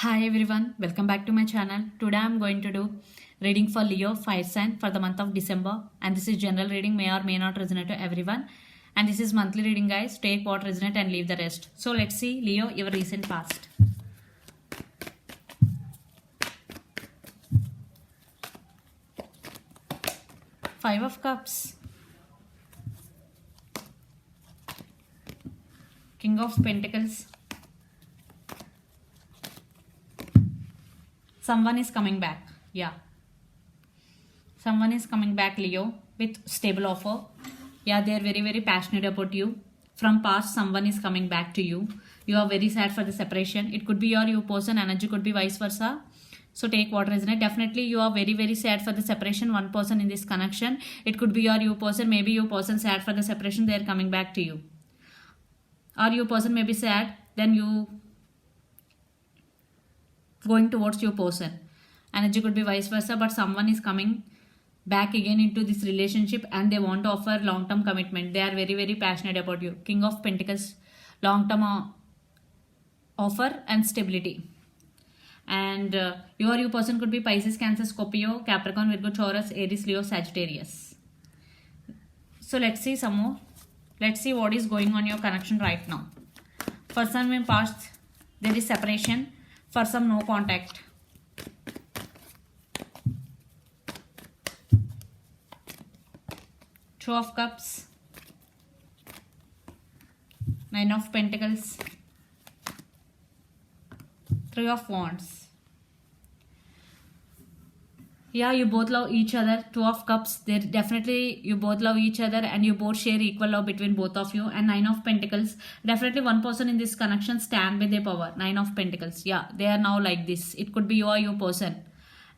Hi everyone, welcome back to my channel. Today I'm going to do reading for Leo fire sign for the month of December, and this is general reading, may or may not resonate to everyone, and this is monthly reading guys. Take what resonate and leave the rest. So let's see Leo, your recent past. Five of Cups, King of Pentacles. Someone is coming back. Yeah, someone is coming back, Leo, with stable offer. Yeah, they are very passionate about you. From past, someone is coming back to you. You are very sad for the separation. It could be your you person, energy could be vice versa. So take what resonate. Definitely you are very sad for the separation. One person in this connection. It could be your you person. Maybe you person sad for the separation. They are coming back to you. Or you person may be sad. Then you going towards your person. Energy could be vice versa. But someone is coming back again into this relationship and they want to offer long-term commitment. They are very passionate about you. King of Pentacles, long-term offer and stability. And your you person could be Pisces, Cancer, Scorpio, Capricorn, Virgo, Taurus, Aries, Leo, Sagittarius. So let's see some more. Let's see what is going on your connection right now. For some in past there is separation, for some no contact. Two of Cups, Nine of Pentacles, Three of Wands. Yeah, you both love each other. Two of Cups, there definitely you both love each other and you both share equal love between both of you. And Nine of Pentacles, definitely one person in this connection stand by their power. Nine of Pentacles, yeah, they are now like this. It could be you or your person.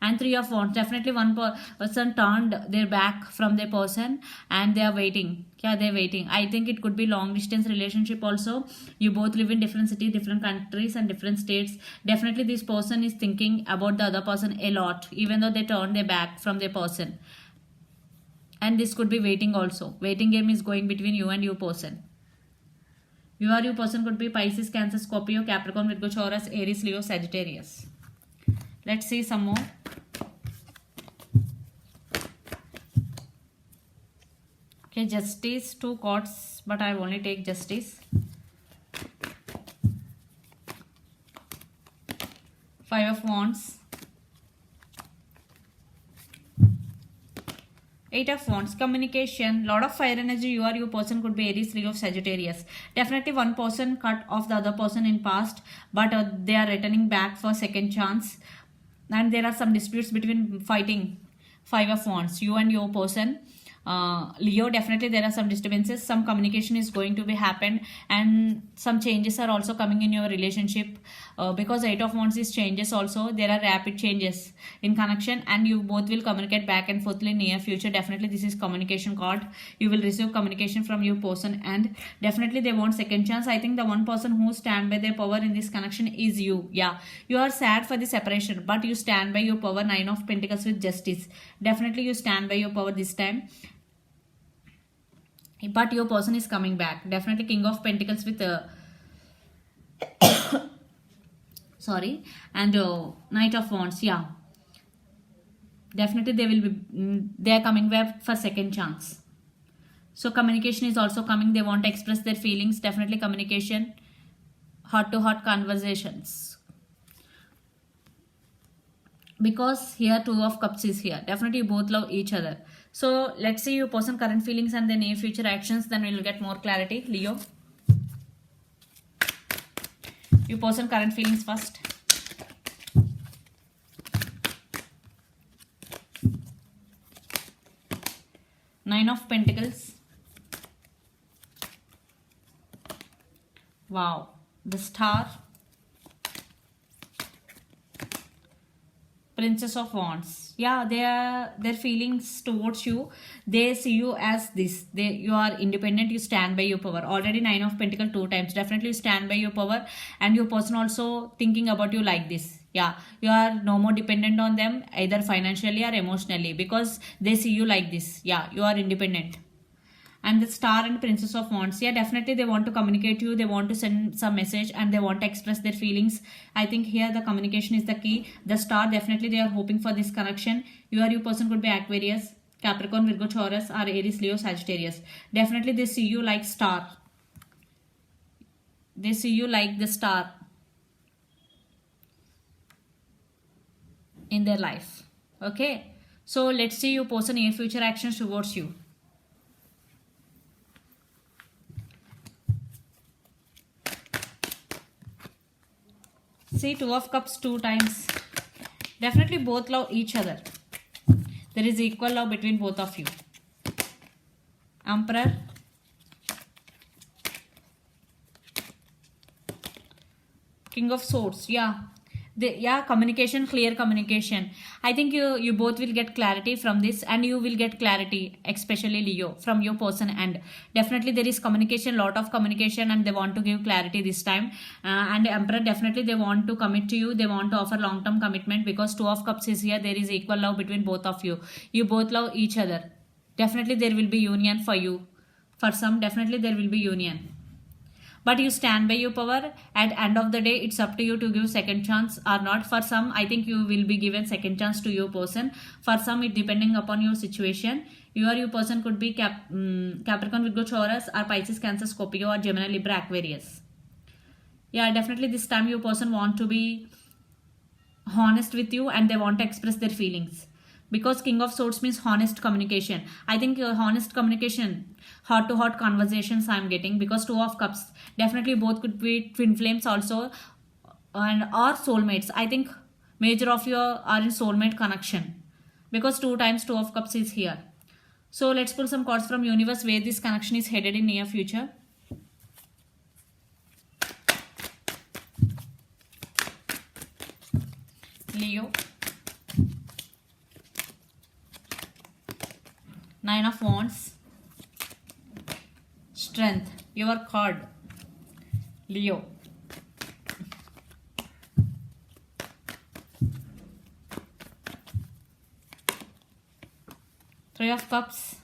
And Three of Wands, definitely one person turned their back from their person and they are waiting. Yeah, they're waiting. I think it could be long distance relationship also. You both live in different cities, different countries and different states. Definitely this person is thinking about the other person a lot, even though they turned their back from their person. And this could be waiting also. Waiting game is going between you and your person. You or your person could be Pisces, Cancer, Scorpio, Capricorn, Virgo, Taurus, Aries, Leo, Sagittarius. Let's see some more. Okay, Justice, two cards, but I only take Justice. Five of Wands. Eight of Wands, communication, lot of fire energy. You or your person could be Aries, Leo, Sagittarius. Definitely one person cut off the other person in past, but they are returning back for second chance. And there are some disputes between fighting. Five of Wands, you and your person. Leo, definitely there are some disturbances, some communication is going to be happen and some changes are also coming in your relationship because Eight of Wands is changes also. There are rapid changes in connection and you both will communicate back and forth in near future. Definitely this is communication card. You will receive communication from your person and definitely they want second chance. I think the one person who stand by their power in this connection is you. Yeah, you are sad for the separation but you stand by your power. Nine of Pentacles with Justice. Definitely you stand by your power this time. But your person is coming back. Definitely King of Pentacles with sorry, and Knight of Wands. Yeah, definitely they will be they are coming back for second chance. So communication is also coming. They want to express their feelings. Definitely communication, heart to heart conversations, because here Two of Cups is here. Definitely you both love each other. So let's see your person current feelings and the near future actions, then we'll get more clarity. Leo, your person current feelings first. Nine of Pentacles. Wow, the Star. Princess of Wands. Yeah, their feelings towards you, they see you as this. You are independent, you stand by your power. Already Nine of Pentacles two times. Definitely you stand by your power and your person also thinking about you like this. Yeah, you are no more dependent on them either financially or emotionally because they see you like this. Yeah, you are independent. and the Star and Princess of Wands. Yeah, definitely they want to communicate to you, they want to send some message, and they want to express their feelings. I think here the communication is the key. The Star, definitely they are hoping for this connection. You person could be Aquarius, Capricorn, Virgo, Taurus, or Aries, Leo, Sagittarius. Definitely they see you like star. They see you like the star in their life. Okay, so let's see your person near future actions towards you. See, Two of Cups 2 times. Definitely both love each other. There is equal love between both of you. Emperor. King of Swords. Yeah, communication, clear communication. I think you both will get clarity from this, and you will get clarity, especially Leo, from your person. And definitely there is communication, lot of communication, and they want to give clarity this time. And Emperor, definitely they want to commit to you, they want to offer long-term commitment, because Two of Cups is here. There is equal love between both of you. You both love each other. Definitely there will be union for you. For some, definitely there will be union, but you stand by your power. At end of the day, it's up to you to give second chance or not. For some, I think you will be given second chance to your person. For some, it depending upon your situation. Your person could be Capricorn, Virgo, Taurus, or Pisces, Cancer, Scorpio, or Gemini, Libra, Aquarius. Yeah, definitely this time your person want to be honest with you, and they want to express their feelings, because King of Swords means honest communication. I think honest communication, heart to heart conversations I'm getting, because Two of Cups, definitely both could be twin flames also, and or soulmates. I think major of you are in soulmate connection, because 2 times Two of Cups is here. So let's pull some cards from universe where this connection is headed in near future. Leo. 9 of Wands. Strength, your card, Leo. Three of Cups.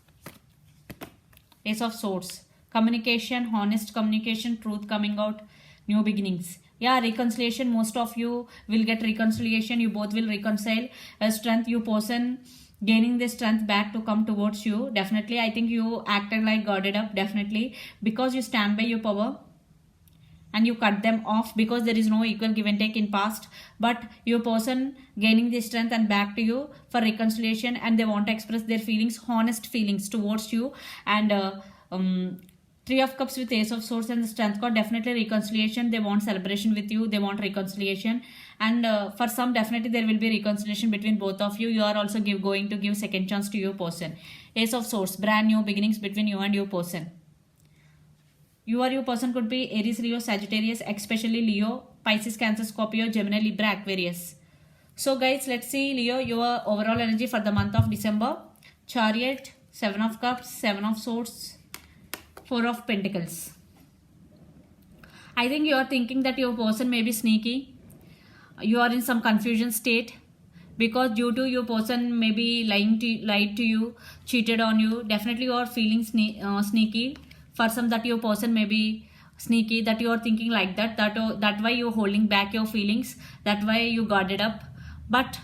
Ace of Swords. Communication, honest communication, truth coming out, new beginnings. Yeah, reconciliation. Most of you will get reconciliation. You both will reconcile. Strength, you person gaining the strength back to come towards you. Definitely, I think you acted like guarded up, definitely, because you stand by your power and you cut them off, because there is no equal give and take in past. But your person gaining the strength and back to you for reconciliation, and they want to express their feelings, honest feelings towards you. And Three of Cups with Ace of Swords and the Strength card, definitely reconciliation. They want celebration with you, they want reconciliation. And for some, definitely there will be reconciliation between both of you. You are also going to give second chance to your person. Ace of Swords, brand new beginnings between you and your person. Your person could be Aries, Leo, Sagittarius, especially Leo, Pisces, Cancer, Scorpio, Gemini, Libra, Aquarius. So guys, let's see Leo, your overall energy for the month of December. Chariot, 7 of Cups, 7 of Swords, 4 of Pentacles. I think you are thinking that your person may be sneaky. You are in some confusion state, because due to your person may be lied to you, cheated on you. Definitely you are feeling sneaky. For some, that your person may be sneaky, that you are thinking like that why you're holding back your feelings, that why you guarded up. But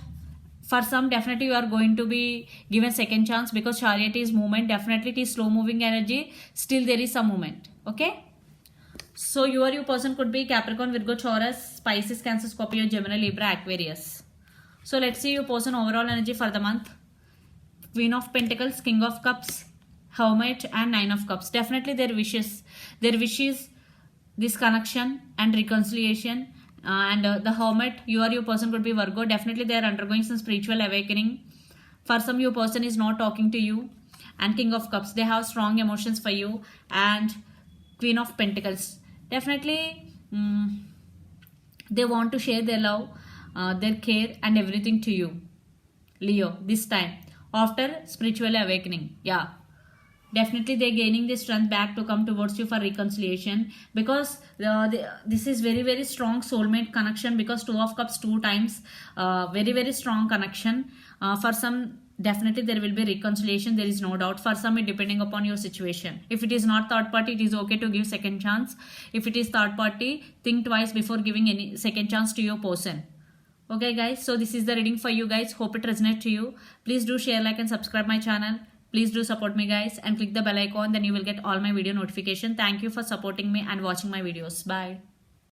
for some, definitely you are going to be given second chance, because Chariot is movement. Definitely it is slow moving energy, still there is some movement. Okay, so your person could be Capricorn, Virgo, Taurus, Pisces, Cancer, Scorpio, Gemini, Libra, Aquarius. So let's see your person overall energy for the month. Queen of Pentacles, King of Cups, Hermit, and 9 of Cups. Definitely their wishes this connection and reconciliation. And the Hermit, your person could be Virgo. Definitely they are undergoing some spiritual awakening. For some, your person is not talking to you. And King of Cups, they have strong emotions for you. And Queen of Pentacles, definitely they want to share their love, their care and everything to you, Leo, this time after spiritual awakening. Yeah, definitely they're gaining the strength back to come towards you for reconciliation, because this is very, very strong soulmate connection, because 2 of Cups 2 times, very, very strong connection. For some, definitely there will be reconciliation, there is no doubt. For some, it depending upon your situation. If it is not third party, it is okay to give second chance. If it is third party, think twice before giving any second chance to your person. Okay guys, so this is the reading for you guys. Hope it resonates to you. Please do share, like and subscribe my channel. Please do support me guys and click the bell icon, then you will get all my video notification. Thank you for supporting me and watching my videos. Bye.